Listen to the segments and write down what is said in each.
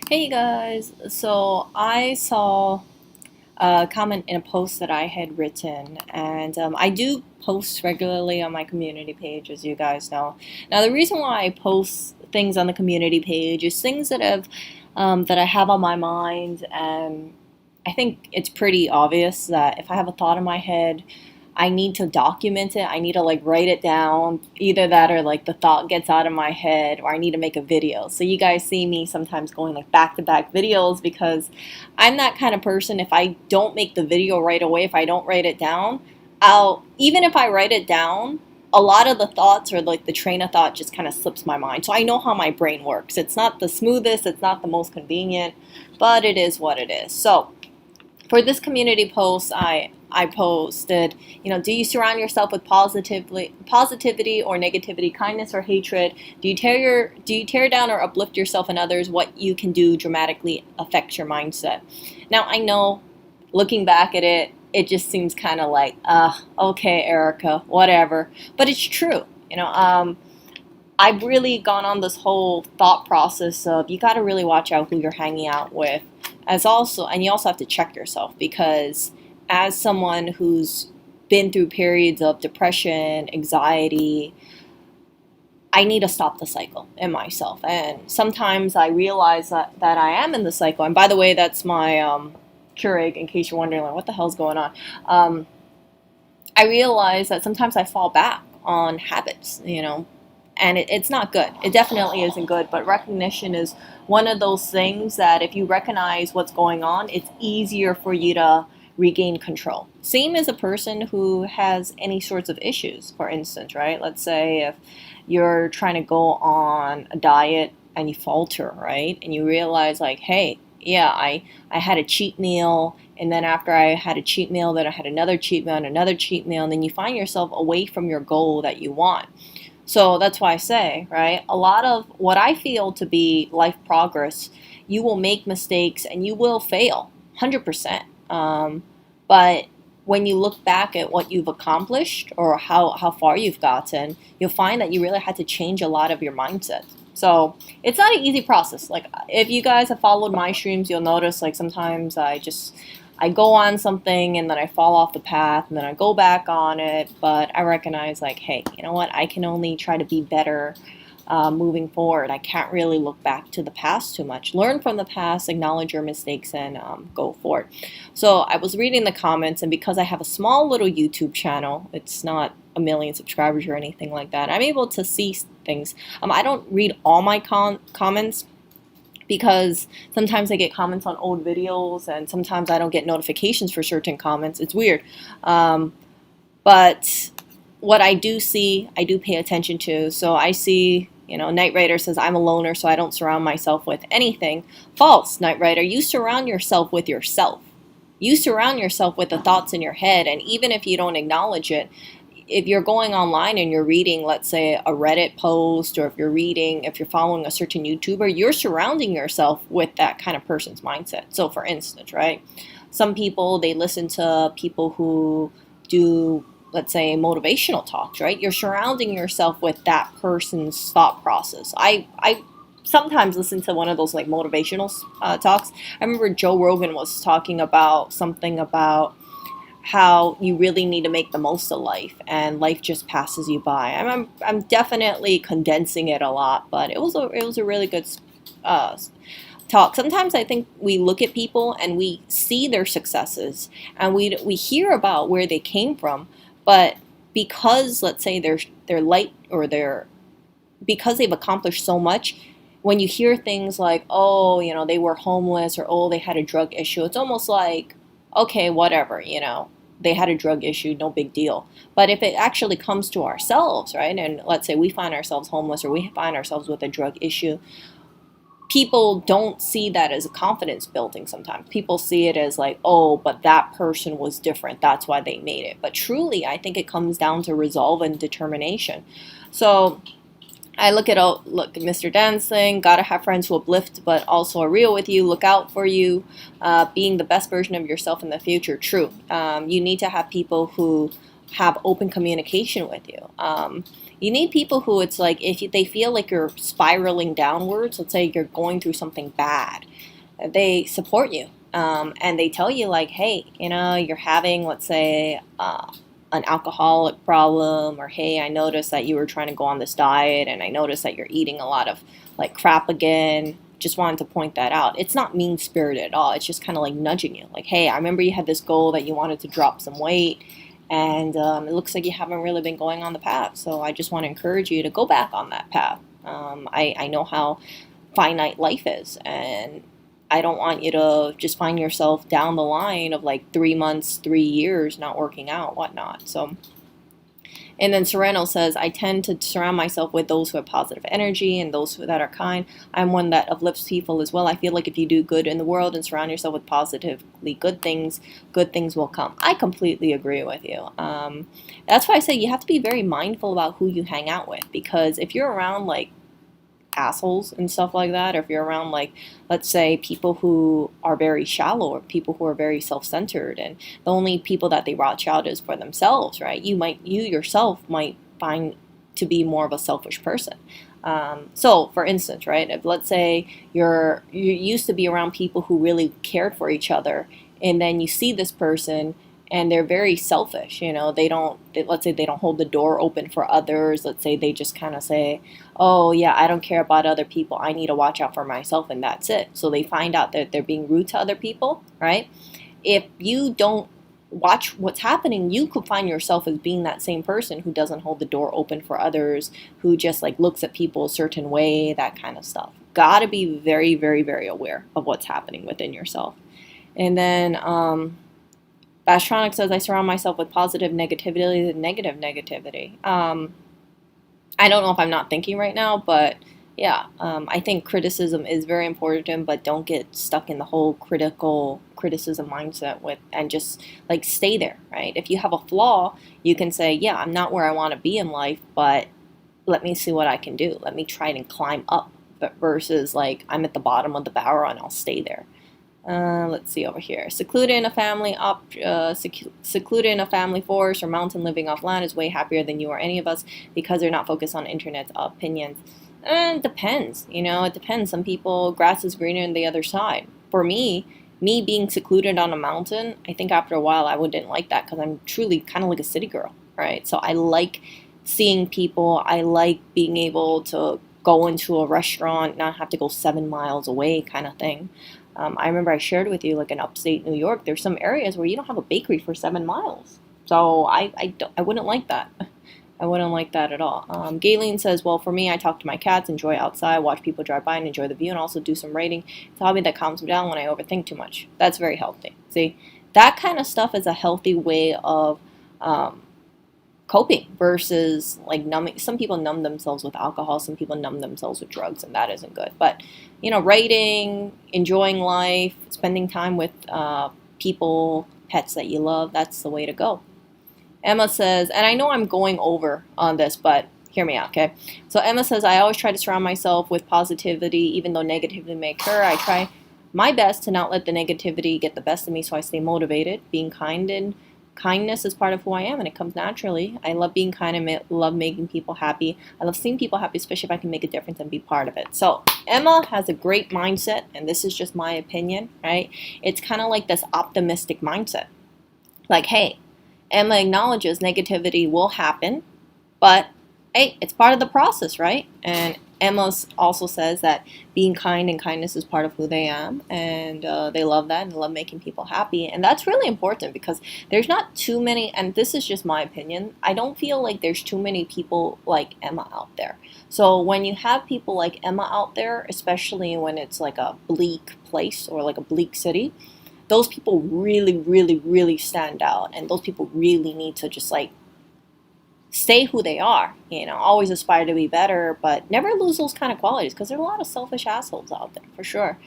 Hey you guys, so I saw a comment in a post that I had written, and I do post regularly on my community page, as you guys know. Now, the reason why I post things on the community page is things that I have on my mind, and I think it's pretty obvious that if I have a thought in my head, I need to document it. I need to like write it down. Either that or like the thought gets out of my head or I need to make a video. So you guys see me sometimes going like back to back videos because I'm that kind of person. If I don't make the video right away, if I don't write it down, even if I write it down, a lot of the thoughts or like the train of thought just kind of slips my mind. So I know how my brain works. It's not the smoothest, it's not the most convenient, but it is what it is. So for this community post, I posted, do you surround yourself with positivity or negativity, kindness or hatred? Do you tear down or uplift yourself and others? What you can do dramatically affects your mindset. Now I know, looking back at it, it just seems kind of like, okay, Erica, whatever. But it's true. I've really gone on this whole thought process of you got to really watch out who you're hanging out with, and you also have to check yourself because as someone who's been through periods of depression, anxiety, I need to stop the cycle in myself. And sometimes I realize that I am in the cycle. And by the way, that's my Keurig, in case you're wondering, like, what the hell's going on? I realize that sometimes I fall back on habits, and it's not good. It definitely isn't good, but recognition is one of those things that if you recognize what's going on, it's easier for you to regain control. Same as a person who has any sorts of issues, for instance, right? Let's say if you're trying to go on a diet and you falter, right? And you realize like, hey, yeah, I had a cheat meal, and then after I had a cheat meal, then I had another cheat meal and another cheat meal, and then you find yourself away from your goal that you want. So that's why I say, right, a lot of what I feel to be life progress, you will make mistakes and you will fail, 100%. But when you look back at what you've accomplished or how far you've gotten, you'll find that you really had to change a lot of your mindset. So it's not an easy process. Like if you guys have followed my streams, you'll notice like sometimes I go on something and then I fall off the path and then I go back on it. But I recognize like, hey, you know what? I can only try to be better moving forward. I can't really look back to the past too much. Learn from the past, acknowledge your mistakes, and go forward. So I was reading the comments, and because I have a small little YouTube channel, it's not a million subscribers or anything like that, I'm able to see things. I don't read all my comments because sometimes I get comments on old videos and sometimes I don't get notifications for certain comments. It's weird. But what I do see, I do pay attention to. So I see, Knight Rider says, I'm a loner, so I don't surround myself with anything. False, Knight Rider. You surround yourself with yourself. You surround yourself with the thoughts in your head, and even if you don't acknowledge it, if you're going online and you're reading, let's say, a Reddit post, or if you're following a certain YouTuber, you're surrounding yourself with that kind of person's mindset. So for instance, right, some people, they listen to people who do, let's say, motivational talks, right? You're surrounding yourself with that person's thought process. I sometimes listen to one of those like motivational talks. I remember Joe Rogan was talking about something about how you really need to make the most of life and life just passes you by. I'm definitely condensing it a lot, but it was a really good uh, talk. Sometimes I think we look at people and we see their successes and we hear about where they came from, but because let's say they're light or because they've accomplished so much, when you hear things like, oh, they were homeless or oh, they had a drug issue, it's almost like, okay, whatever, they had a drug issue, no big deal. But if it actually comes to ourselves, right, and let's say we find ourselves homeless or we find ourselves with a drug issue, people don't see that as a confidence building sometimes. People see it as like, oh, but that person was different. That's why they made it. But truly, I think it comes down to resolve and determination. So I look at Mr. Dancing, gotta have friends who uplift but also are real with you, look out for you, being the best version of yourself in the future. True. You need to have people who have open communication with you. You need people who it's like if they feel like you're spiraling downwards, let's say you're going through something bad, they support you. And they tell you like, hey, you're having, let's say, an alcoholic problem, or hey, I noticed that you were trying to go on this diet, and I noticed that you're eating a lot of like crap again. Just wanted to point that out. It's not mean spirited at all. It's just kind of like nudging you, like, hey, I remember you had this goal that you wanted to drop some weight, and it looks like you haven't really been going on the path. So I just want to encourage you to go back on that path. I know how finite life is, and I don't want you to just find yourself down the line of like 3 months, 3 years not working out, whatnot. So, and then Sereno says, I tend to surround myself with those who have positive energy and those that are kind. I'm one that uplifts people as well. I feel like if you do good in the world and surround yourself with positively good things will come. I completely agree with you. That's why I say you have to be very mindful about who you hang out with, because if you're around like assholes and stuff like that, or if you're around like, let's say, people who are very shallow, or people who are very self-centered, and the only people that they watch out is for themselves, right? You yourself might find to be more of a selfish person. So for instance, right, if let's say you used to be around people who really cared for each other, and then you see this person and they're very selfish. Let's say they don't hold the door open for others. Let's say they just kind of say, oh yeah, I don't care about other people, I need to watch out for myself, and that's it. So they find out that they're being rude to other people, right? If you don't watch what's happening, you could find yourself as being that same person who doesn't hold the door open for others, who just like looks at people a certain way, that kind of stuff. Gotta be very, very, very aware of what's happening within yourself. And then Bastronic says, I surround myself with positive negativity than negative negativity. I don't know if I'm not thinking right now, but yeah, I think criticism is very important, but don't get stuck in the whole criticism mindset and just like stay there, right? If you have a flaw, you can say, yeah, I'm not where I want to be in life, but let me see what I can do. Let me try and climb up, but versus like I'm at the bottom of the barrel and I'll stay there. Let's see over here. Secluded in a family forest or mountain, living off land is way happier than you or any of us, because they're not focused on internet opinions. It depends. It depends. Some people, grass is greener on the other side. For me being secluded on a mountain, I think after a while I wouldn't like that, because I'm truly kind of like a city girl, right? So I like seeing people. I like being able to go into a restaurant, not have to go 7 miles away, kind of thing. I remember I shared with you, like in upstate New York, there's some areas where you don't have a bakery for 7 miles. So I wouldn't like that. I wouldn't like that at all. Galen says, well, for me, I talk to my cats, enjoy outside, watch people drive by and enjoy the view, and also do some writing. It's a hobby that calms me down when I overthink too much. That's very healthy. See, that kind of stuff is a healthy way of coping versus like numbing. Some people numb themselves with alcohol, some people numb themselves with drugs, and that isn't good. But writing, enjoying life, spending time with people, pets that you love, that's the way to go. Emma says, and I know I'm going over on this, but hear me out, okay? So Emma says, I always try to surround myself with positivity, even though negativity may occur. I try my best to not let the negativity get the best of me, so I stay motivated. Being kind and kindness is part of who I am, and it comes naturally. I love being kind and love making people happy. I love seeing people happy, especially if I can make a difference and be part of it. So Emma has a great mindset, and this is just my opinion, right? It's kind of like this optimistic mindset. Like, hey, Emma acknowledges negativity will happen, but hey, it's part of the process, right? And Emma also says that being kind and kindness is part of who they am, and they love that and love making people happy. And that's really important, because there's not too many, and this is just my opinion, I don't feel like there's too many people like Emma out there. So when you have people like Emma out there, especially when it's like a bleak place or like a bleak city, those people really, really, really stand out, and those people really need to just like stay who they are, always aspire to be better, but never lose those kind of qualities, because there are a lot of selfish assholes out there, for sure.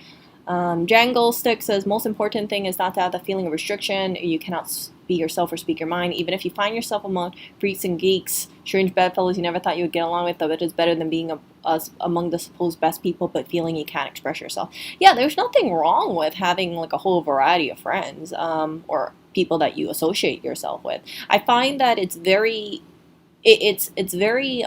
Jangle Stick says, most important thing is not to have the feeling of restriction. You cannot be yourself or speak your mind. Even if you find yourself among freaks and geeks, strange bedfellows you never thought you would get along with, though it is better than being among the supposed best people, but feeling you can't express yourself. Yeah, there's nothing wrong with having like a whole variety of friends, or people that you associate yourself with. I find that it's very it's very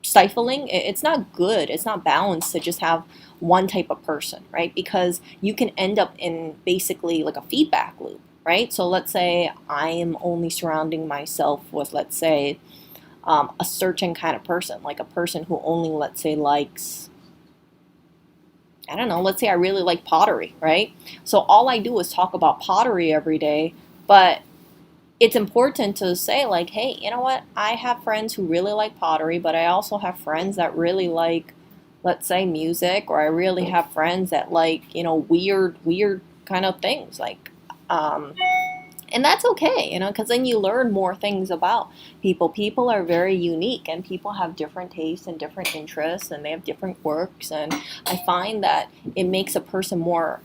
stifling. It's not good. It's not balanced to just have one type of person, right? Because you can end up in basically like a feedback loop, right? So let's say I am only surrounding myself with, let's say, a certain kind of person, like a person who only, let's say, likes, I don't know, let's say I really like pottery, right? So all I do is talk about pottery every day, but it's important to say, like, hey, you know what? I have friends who really like pottery, but I also have friends that really like, let's say, music, or I really have friends that like, weird kind of things, like, um, and that's okay, because then you learn more things about people. People are very unique, and people have different tastes and different interests, and they have different works, and I find that it makes a person more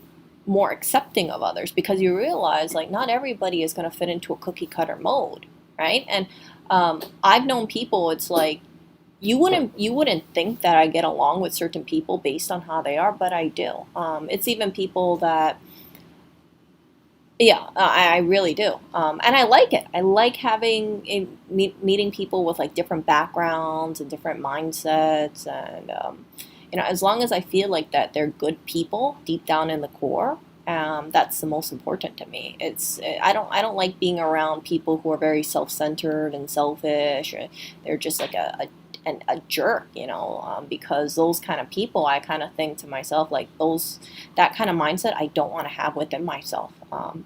accepting of others, because you realize, like, not everybody is going to fit into a cookie cutter mold, right? And I've known people, it's like, you wouldn't think that I get along with certain people based on how they are, but I do. It's even people that, yeah, I really do, and I like it. I like meeting people with like different backgrounds and different mindsets, and as long as I feel like that they're good people deep down in the core, that's the most important to me. I don't like being around people who are very self-centered and selfish, or they're just like a jerk, because those kind of people, I kind of think to myself, like, that kind of mindset I don't want to have within myself.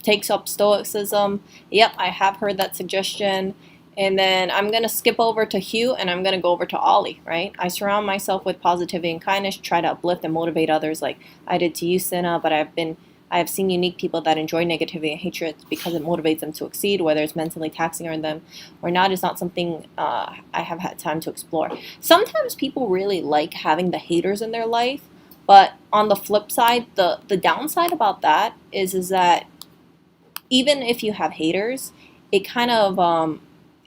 Takes up stoicism. Yep, I have heard that suggestion. And then I'm going to skip over to Hugh, and I'm going to go over to Ollie, right? I surround myself with positivity and kindness, try to uplift and motivate others like I did to you, Cinna, but I have seen unique people that enjoy negativity and hatred because it motivates them to exceed, whether it's mentally taxing on them or not is not something I have had time to explore. Sometimes people really like having the haters in their life, but on the flip side, the downside about that is that even if you have haters, it kind of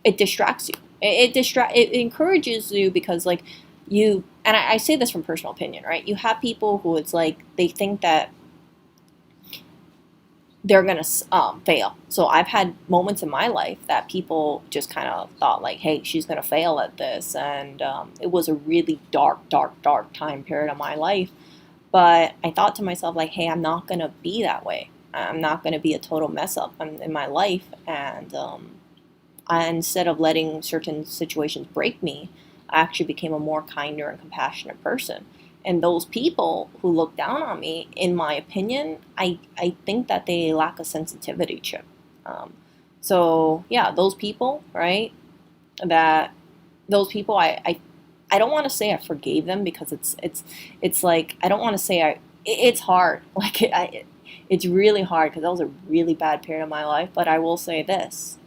it distracts you. It encourages you, because like and I say this from personal opinion, right? You have people who, it's like, they think that they're gonna fail. So I've had moments in my life that people just kind of thought, like, hey, she's gonna fail at this, and it was a really dark time period of my life. But I thought to myself, like, hey, I'm not gonna be that way. I'm not gonna be a total mess up in my life, and instead of letting certain situations break me, I actually became a more kinder and compassionate person. And those people who look down on me, in my opinion, I think that they lack a sensitivity chip. So yeah, those people, right? That those people, I don't want to say I forgave them, because it's like, I don't want to say it's hard. Like, it's really hard, because that was a really bad period of my life. But I will say this: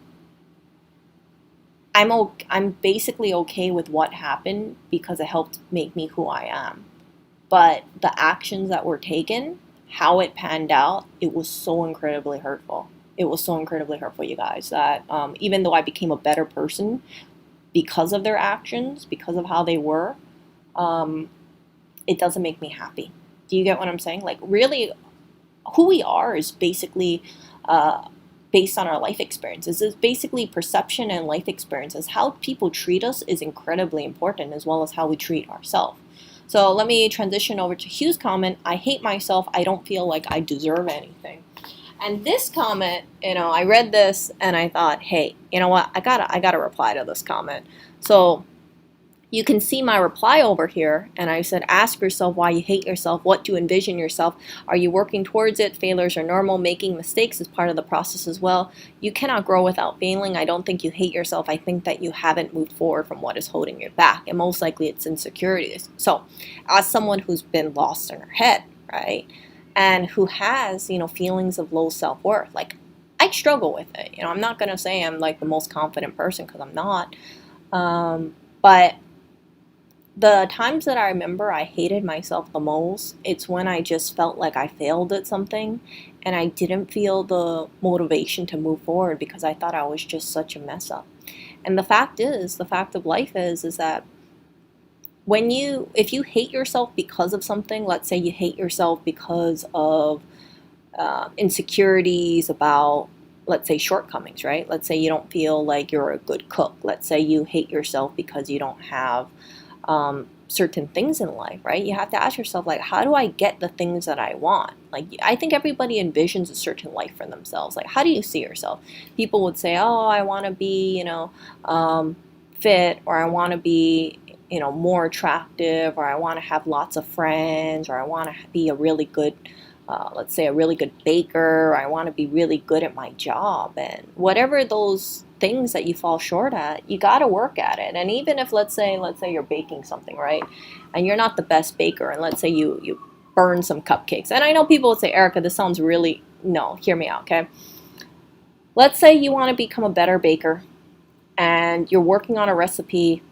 I'm basically okay with what happened, because it helped make me who I am. But the actions that were taken, how it panned out, it was so incredibly hurtful. It was so incredibly hurtful, you guys, that even though I became a better person because of their actions, because of how they were, um, it doesn't make me happy. Do you get what I'm saying? Like, really, who we are is basically based on our life experiences. It's basically perception and life experiences. How people treat us is incredibly important, as well as how we treat ourselves. So let me transition over to Hugh's comment. I hate myself. I don't feel like I deserve anything. And this comment, I read this and I thought, hey, you know what? I gotta reply to this comment. So you can see my reply over here, and I said, ask yourself why you hate yourself. What do you envision yourself? Are you working towards it? Failures are normal. Making mistakes is part of the process as well. You cannot grow without failing. I don't think you hate yourself. I think that you haven't moved forward from what is holding you back, and most likely it's insecurities. So as someone who's been lost in her head, right, and who has, feelings of low self-worth, like, I struggle with it. I'm not going to say I'm like the most confident person, because I'm not. But the times that I remember I hated myself the most, it's when I just felt like I failed at something, and I didn't feel the motivation to move forward, because I thought I was just such a mess up. And the fact of life is that if you hate yourself because of something, let's say you hate yourself because of insecurities about let's say, shortcomings, right? Let's say you don't feel like you're a good cook. Let's say you hate yourself because you don't have certain things in life, right? You have to ask yourself, like, how do I get the things that I want? Like, I think everybody envisions a certain life for themselves. Like, how do you see yourself? People would say, oh, I want to be, fit, or I want to be, more attractive, or I want to have lots of friends, or I want to be a really good, let's say, a really good baker, or I want to be really good at my job. And whatever those things that you fall short at, you got to work at it. And even if, let's say you're baking something, right? And you're not the best baker, and let's say you burn some cupcakes. And I know people would say, Erica, this sounds really, no, hear me out, okay? Let's say you want to become a better baker, and you're working on a recipe,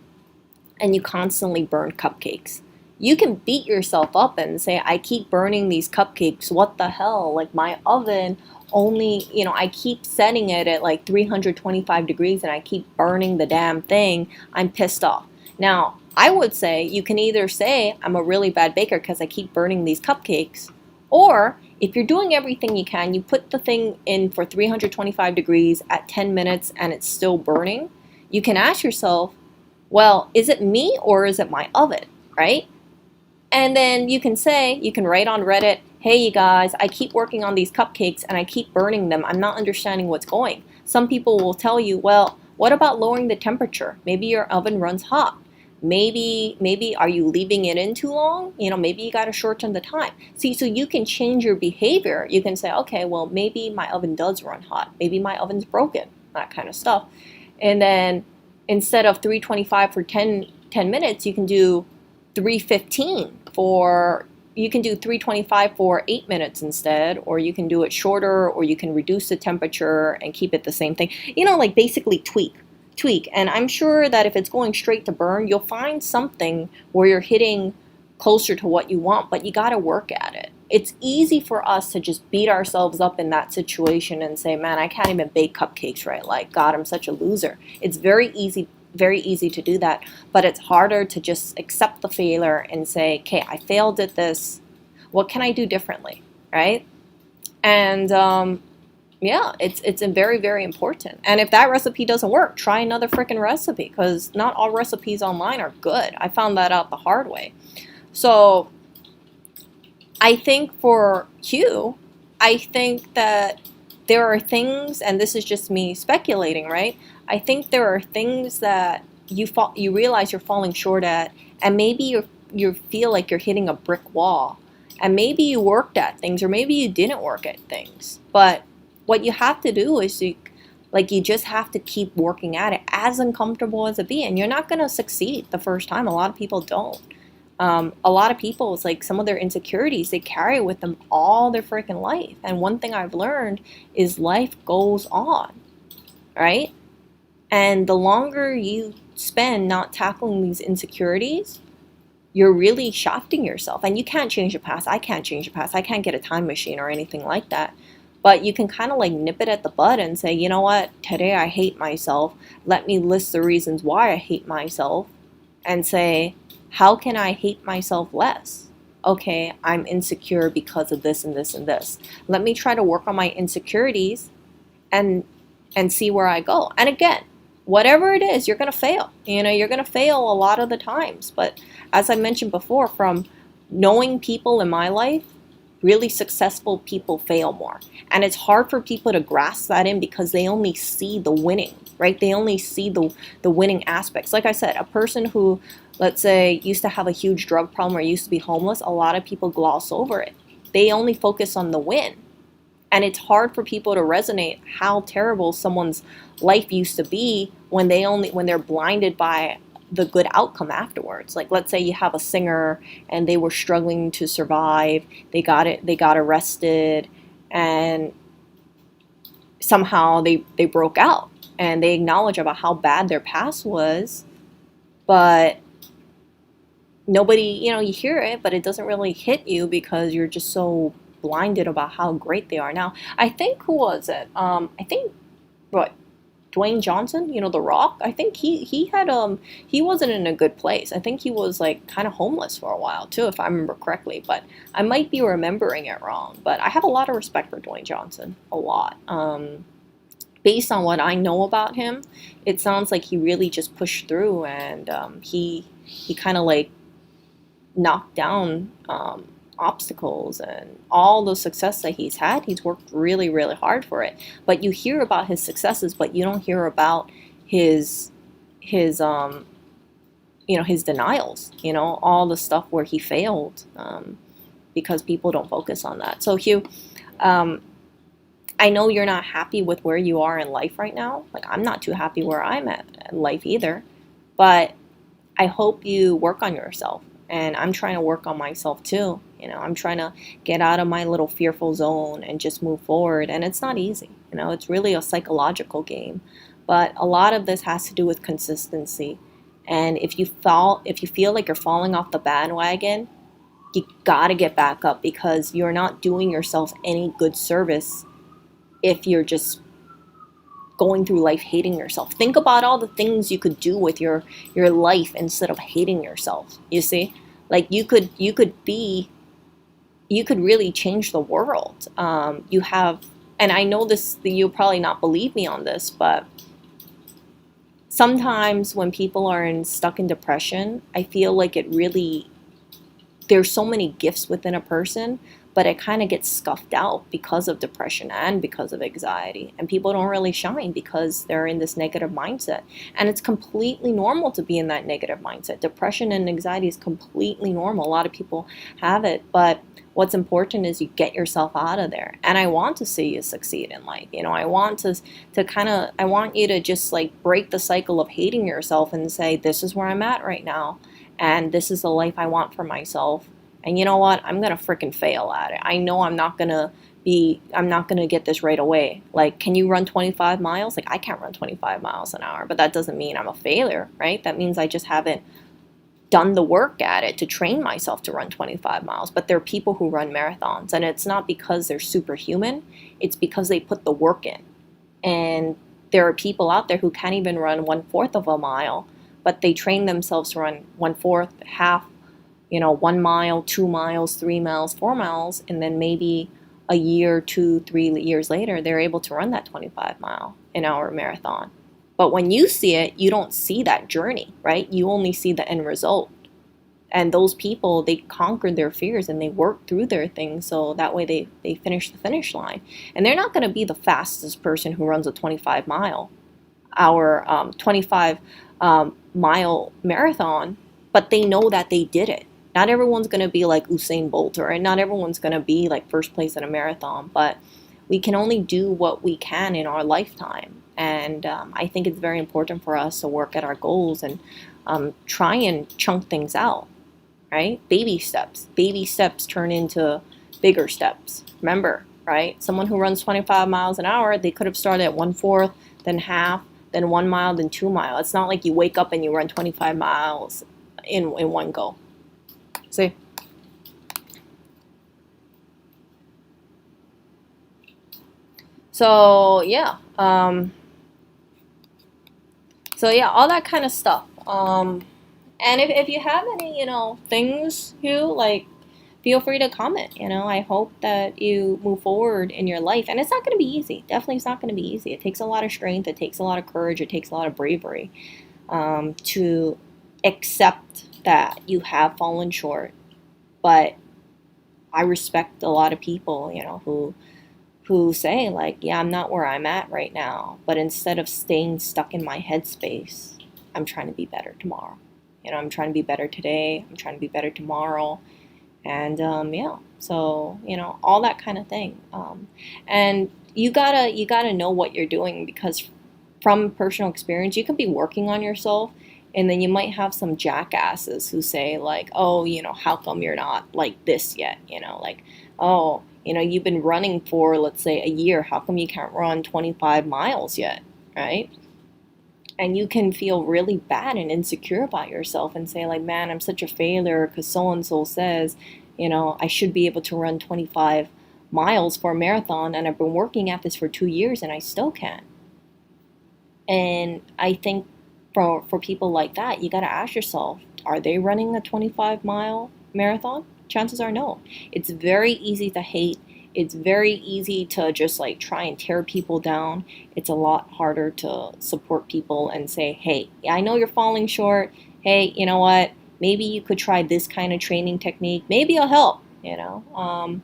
and you constantly burn cupcakes. You can beat yourself up and say, I keep burning these cupcakes. What the hell? Like, my oven only, I keep setting it at like 325 degrees and I keep burning the damn thing. I'm pissed off. Now, I would say you can either say I'm a really bad baker because I keep burning these cupcakes, or if you're doing everything you can, you put the thing in for 325 degrees at 10 minutes and it's still burning. You can ask yourself, well, is it me or is it my oven, right? And then you can write on Reddit, hey, you guys, I keep working on these cupcakes and I keep burning them. I'm not understanding what's going. Some people will tell you, well, what about lowering the temperature? Maybe your oven runs hot. Maybe are you leaving it in too long? Maybe you got to shorten the time. See, so you can change your behavior. You can say, okay, well, maybe my oven does run hot. Maybe my oven's broken, that kind of stuff. And then instead of 325 for 10 minutes, you can do 315 you can do 325 for 8 minutes instead, or you can do it shorter, or you can reduce the temperature and keep it the same thing. Like basically tweak. And I'm sure that if it's going straight to burn, you'll find something where you're hitting closer to what you want, but you got to work at it. It's easy for us to just beat ourselves up in that situation and say, man, I can't even bake cupcakes right. Like, God, I'm such a loser. It's very easy to do that, but it's harder to just accept the failure and say, okay, I failed at this. What can I do differently, right? And yeah, it's very, very important. And if that recipe doesn't work, try another freaking recipe, because not all recipes online are good. I found that out the hard way. So I think for Q, I think that there are things, and this is just me speculating, right? I think there are things that you realize you're falling short at, and maybe you feel like you're hitting a brick wall, and maybe you worked at things, or maybe you didn't work at things. But what you have to do is you just have to keep working at it, as uncomfortable as it be, and you're not going to succeed the first time. A lot of people don't. A lot of people, it's like some of their insecurities, they carry with them all their freaking life. And one thing I've learned is life goes on, right? And the longer you spend not tackling these insecurities, you're really shafting yourself. And you can't change the past. I can't change the past. I can't get a time machine or anything like that. But you can kind of like nip it at the bud and say, you know what, today I hate myself. Let me list the reasons why I hate myself and say, how can I hate myself less? Okay, I'm insecure because of this and this and this. Let me try to work on my insecurities and see where I go. And again, whatever it is, you're going to fail. You're going to fail a lot of the times. But as I mentioned before, from knowing people in my life, really successful people fail more. And it's hard for people to grasp that in because they only see the winning, right? They only see the winning aspects. Like I said, a person who, let's say, used to have a huge drug problem or used to be homeless, a lot of people gloss over it. They only focus on the win. And it's hard for people to resonate how terrible someone's life used to be when they're blinded by the good outcome afterwards. Like, let's say you have a singer and they were struggling to survive. They got arrested, and somehow they broke out, and they acknowledge about how bad their past was, but nobody, you hear it, but it doesn't really hit you because you're just so blinded about how great they are now. I think, who was it? I think, what, Dwayne Johnson, The Rock. I think he wasn't in a good place. I think he was like kind of homeless for a while too, if I remember correctly. But I might be remembering it wrong. But I have a lot of respect for Dwayne Johnson, a lot. based on what I know about him, it sounds like he really just pushed through, and he kind of like knocked down obstacles, and all the success that he's had, he's worked really, really hard for it. But you hear about his successes, but you don't hear about his his his denials, all the stuff where he failed, because people don't focus on that. So Hugh, um, I know you're not happy with where you are in life right now. Like, I'm not too happy where I'm at in life either. But I hope you work on yourself. And I'm trying to work on myself too. I'm trying to get out of my little fearful zone and just move forward. And it's not easy. It's really a psychological game. But a lot of this has to do with consistency. And if you feel like you're falling off the bandwagon, you gotta get back up, because you're not doing yourself any good service if you're just going through life hating yourself. Think about all the things you could do with your life instead of hating yourself. You see, like you could really change the world. You have, and I know this, you'll probably not believe me on this, but sometimes when people are stuck in depression, I feel like there's so many gifts within a person, but it kind of gets scuffed out because of depression and because of anxiety. And people don't really shine because they're in this negative mindset. And it's completely normal to be in that negative mindset. Depression and anxiety is completely normal. A lot of people have it, but what's important is you get yourself out of there. And I want to see you succeed in life. I want I want you to just like break the cycle of hating yourself and say, this is where I'm at right now, and this is the life I want for myself. And you know what? I'm going to freaking fail at it. I know I'm not going to get this right away. Like, can you run 25 miles? Like, I can't run 25 miles an hour, but that doesn't mean I'm a failure, right? That means I just haven't done the work at it to train myself to run 25 miles. But there are people who run marathons, and it's not because they're superhuman. It's because they put the work in. And there are people out there who can't even run 1/4 of a mile, but they train themselves to run 1/4, half, 1 mile, 2 miles, 3 miles, 4 miles, and then maybe a year, 2, 3 years later, they're able to run that 25-mile-an-hour marathon. But when you see it, you don't see that journey, right? You only see the end result. And those people, they conquered their fears and they worked through their things, so that way they finish the finish line. And they're not going to be the fastest person who runs a 25-mile marathon, but they know that they did it. Not everyone's going to be like Usain Bolt, or not everyone's going to be like first place in a marathon, but we can only do what we can in our lifetime. And I think it's very important for us to work at our goals and try and chunk things out, right? Baby steps. Baby steps turn into bigger steps. Remember, right? Someone who runs 25 miles an hour, they could have started at 1/4, then half, then 1 mile, then 2 miles. It's not like you wake up and you run 25 miles in one go. See? So yeah, all that kind of stuff. And if you have any, things, like, feel free to comment. I hope that you move forward in your life, and it's not going to be easy. Definitely, it's not going to be easy. It takes a lot of strength. It takes a lot of courage. It takes a lot of bravery, to accept that you have fallen short. But I respect a lot of people, who say, like, yeah, I'm not where I'm at right now, but instead of staying stuck in my headspace, I'm trying to be better tomorrow. I'm trying to be better today. I'm trying to be better tomorrow. And so all that kind of thing. And you gotta know what you're doing, because from personal experience, you can be working on yourself, and then you might have some jackasses who say, like, oh, how come you're not like this yet? Like, oh, you've been running for, let's say, a year. How come you can't run 25 miles yet, right? And you can feel really bad and insecure about yourself and say, like, man, I'm such a failure because so-and-so says, I should be able to run 25 miles for a marathon, and I've been working at this for 2 years and I still can't. And I think for people like that, you got to ask yourself, are they running a 25-mile marathon? Chances are no. It's very easy to hate. it's very easy to just like try and tear people down. It's a lot harder to support people and say, hey, I know you're falling short. Hey, you know what? Maybe you could try this kind of training technique. Maybe it'll help, you know?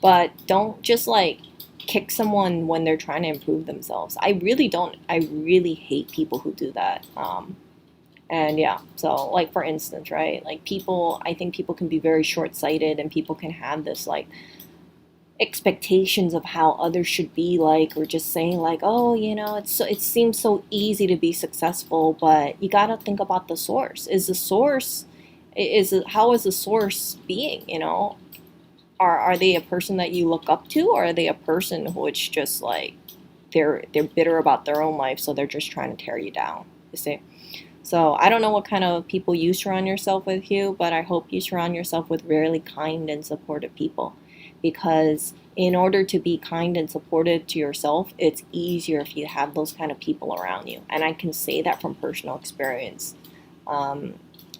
But don't just like kick someone when they're trying to improve themselves. I really don't. I really hate people who do that. And yeah, so like for instance, right? Like people, I think people can be very short-sighted, and people can have this like expectations of how others should be like, or just saying like, oh, you know, it seems so easy to be successful, but you got to think about the source. Is the source how is the source being, you know? Are they a person that you look up to, or are they a person who it's just like they're bitter about their own life, so they're just trying to tear you down, you see? So I don't know what kind of people you surround yourself with, Hugh, but I hope you surround yourself with really kind and supportive people. Because in order to be kind and supportive to yourself, it's easier if you have those kind of people around you. And I can say that from personal experience. Um,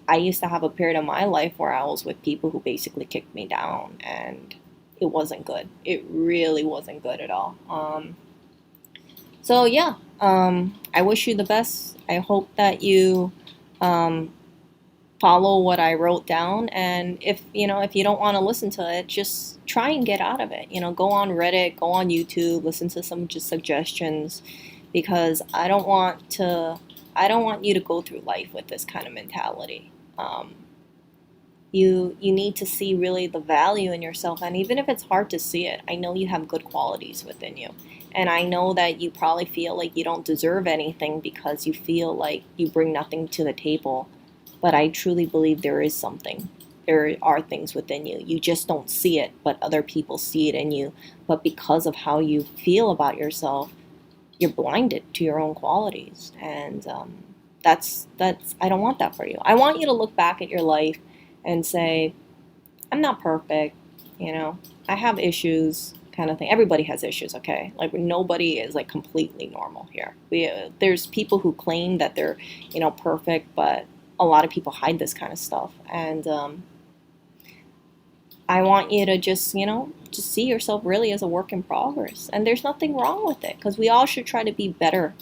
I used to have a period of my life where I was with people who basically kicked me down, and it wasn't good. It really wasn't good at all. So yeah, I wish you the best. I hope that you um, follow what I wrote down, and if you don't want to listen to it, just try and get out of it. You know, go on Reddit, go on YouTube, listen to some just suggestions, because I don't want you to go through life with this kind of mentality. Um, you need to see really the value in yourself, and even if it's hard to see it, I know you have good qualities within you, and I know that you probably feel like you don't deserve anything because you feel like you bring nothing to the table, but I truly believe there is something. There are things within you. You just don't see it, but other people see it in you. But because of how you feel about yourself, you're blinded to your own qualities, and that's I don't want that for you. I want you to look back at your life and say, I'm not perfect, you know, I have issues, kind of thing. Everybody has issues, okay? Like nobody is like completely normal here. There's people who claim that they're, perfect, but a lot of people hide this kind of stuff, and I want you to just see yourself really as a work in progress. And there's nothing wrong with it, because we all should try to be better,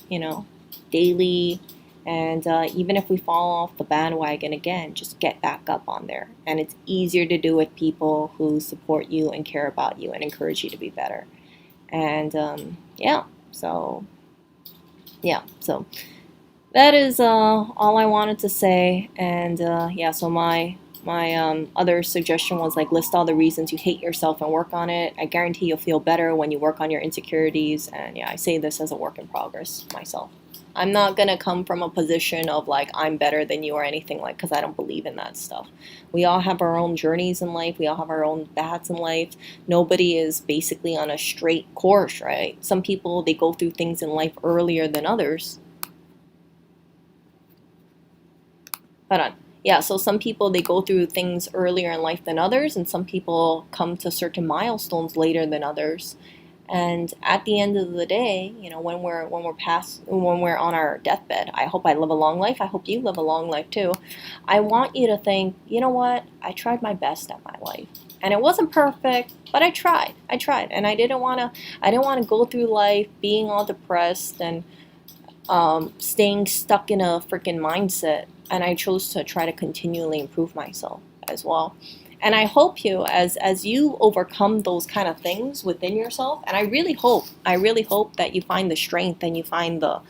daily. And even if we fall off the bandwagon again, just get back up on there. And it's easier to do with people who support you and care about you and encourage you to be better. And so that is all I wanted to say. And so my other suggestion was like list all the reasons you hate yourself and work on it. I guarantee you'll feel better when you work on your insecurities. And yeah, I say this as a work in progress myself. I'm not gonna come from a position of like I'm better than you or anything, like, because I don't believe in that stuff. We all have our own journeys in life. We all have our own paths in life. Nobody is basically on a straight course, right? Some people, they go through things in life earlier than others. Hold on. Yeah, so some people, they go through things earlier in life than others, and some people come to certain milestones later than others. And at the end of the day, when we're on our deathbed, I hope I live a long life. I hope you live a long life too. I want you to think, you know what? I tried my best at my life. And it wasn't perfect, but I tried. And I didn't want to go through life being all depressed and staying stuck in a freaking mindset. And I chose to try to continually improve myself as well. And I hope as you overcome those kind of things within yourself, and I really hope that you find the strength and you find the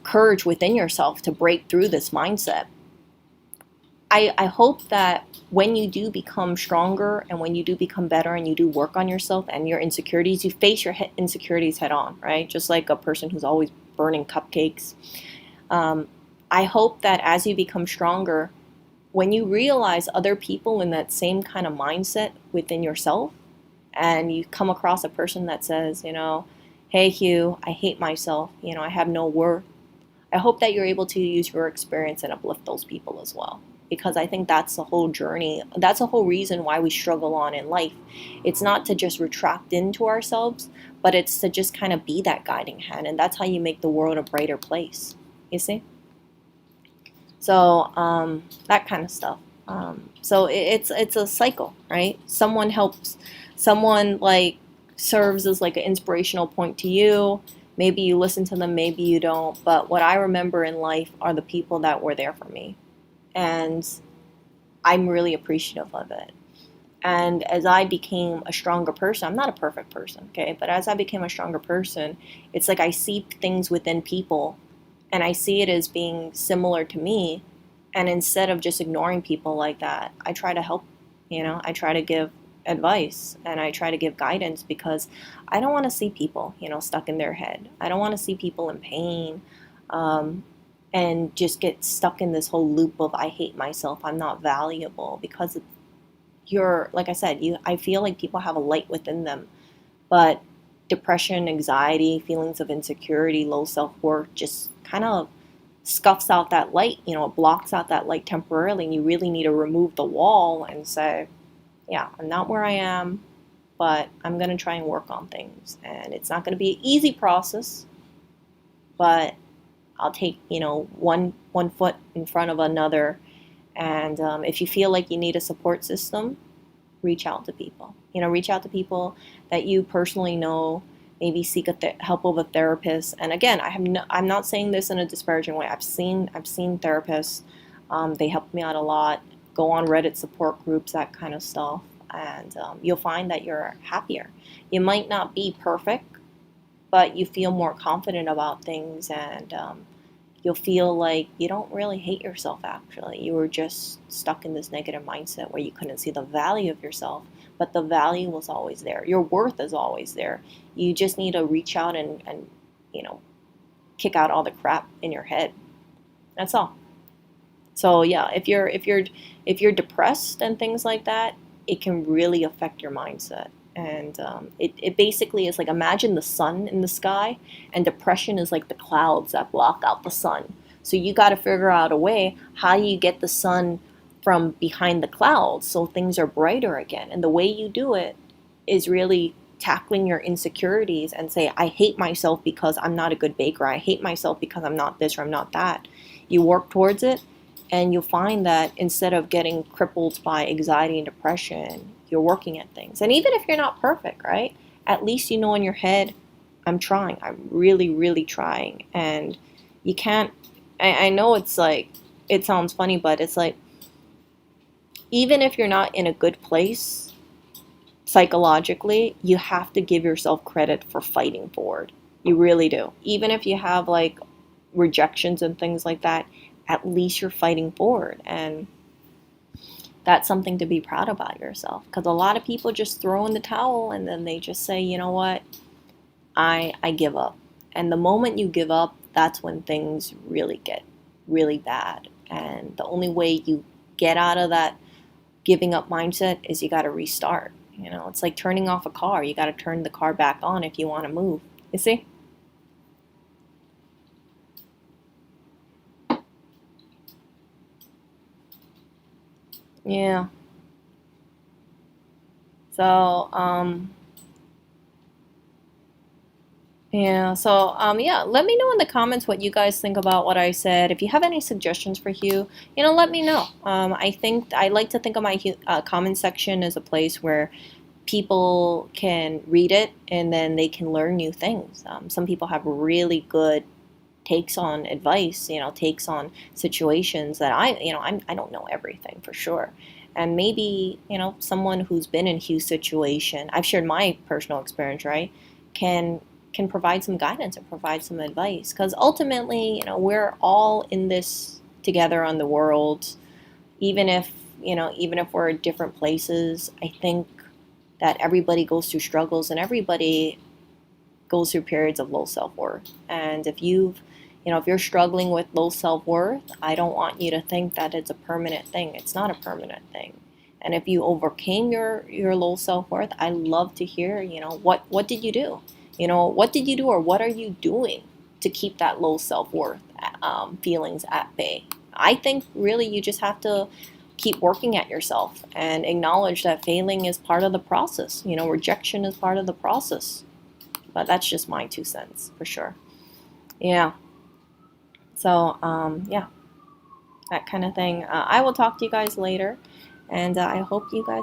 courage within yourself to break through this mindset. I hope that when you do become stronger and when you do become better and you do work on yourself and your insecurities, you face your insecurities head on, right? Just like a person who's always burning cupcakes. I hope that as you become stronger, when you realize other people in that same kind of mindset within yourself, and you come across a person that says, hey Hugh, I hate myself, I have no worth, I hope that you're able to use your experience and uplift those people as well. Because I think that's the whole journey. That's the whole reason why we struggle on in life. It's not to just retract into ourselves, but it's to just kind of be that guiding hand. And that's how you make the world a brighter place. You see? So that kind of stuff. So it's a cycle, right? Someone helps, someone like serves as like an inspirational point to you. Maybe you listen to them, maybe you don't. But what I remember in life are the people that were there for me, and I'm really appreciative of it. And as I became a stronger person, I'm not a perfect person, okay? But as I became a stronger person, it's like I see things within people and I see it as being similar to me. And instead of just ignoring people like that, I try to help, I try to give advice and I try to give guidance because I don't want to see people, stuck in their head. I don't want to see people in pain. Um, and just get stuck in this whole loop of I hate myself, I'm not valuable because you're like I said, I feel like people have a light within them, but depression, anxiety, feelings of insecurity, low self-worth just kind of scuffs out that light, it blocks out that light temporarily, and you really need to remove the wall and say, yeah, I'm not where I am, but I'm going to try and work on things. And it's not going to be an easy process, but I'll take, one foot in front of another. And if you feel like you need a support system, reach out to people. Reach out to people that you personally know. Maybe seek help of a therapist. And again, I'm not saying this in a disparaging way. I've seen therapists. They helped me out a lot. Go on Reddit support groups, that kind of stuff, and you'll find that you're happier. You might not be perfect, but you feel more confident about things, and you'll feel like you don't really hate yourself actually. You were just stuck in this negative mindset where you couldn't see the value of yourself, but the value was always there. Your worth is always there. You just need to reach out and you know, kick out all the crap in your head. That's all. So yeah, if you're depressed and things like that, it can really affect your mindset. And it basically is like imagine the sun in the sky, and depression is like the clouds that block out the sun. So you got to figure out a way how you get the sun from behind the clouds so things are brighter again. And the way you do it is really tackling your insecurities and say, I hate myself because I'm not a good baker. I hate myself because I'm not this or I'm not that. You work towards it, and you'll find that instead of getting crippled by anxiety and depression, you're working at things. And even if you're not perfect, right? At least you know in your head, I'm trying. I'm really, really trying. And you can't, I know it's like, it sounds funny, but it's like, even if you're not in a good place psychologically, you have to give yourself credit for fighting forward. You really do. Even if you have like rejections and things like that, at least you're fighting forward. And that's something to be proud about yourself. Because a lot of people just throw in the towel and then they just say, you know what, I give up. And the moment you give up, that's when things really get really bad. And the only way you get out of that giving up mindset is you got to restart. It's like turning off a car. You got to turn the car back on if you want to move. You see? Yeah. So, yeah, let me know in the comments what you guys think about what I said. If you have any suggestions for Hugh, let me know. I like to think of my comment section as a place where people can read it and then they can learn new things. Some people have really good takes on advice, takes on situations that I don't know everything for sure. And maybe, someone who's been in Hugh's situation, I've shared my personal experience, right, can can provide some guidance and provide some advice. Because ultimately, we're all in this together on the world, even if, even if we're in different places. I think that everybody goes through struggles and everybody goes through periods of low self-worth. And if you're struggling with low self-worth, I don't want you to think that it's a permanent thing. It's not a permanent thing. And if you overcame your low self-worth, I love to hear, what did you do? What did you do, or what are you doing to keep that low self-worth feelings at bay? I think really you just have to keep working at yourself and acknowledge that failing is part of the process. Rejection is part of the process. But that's just my 2 cents for sure. Yeah. So, yeah. that kind of thing. I will talk to you guys later, and I hope you guys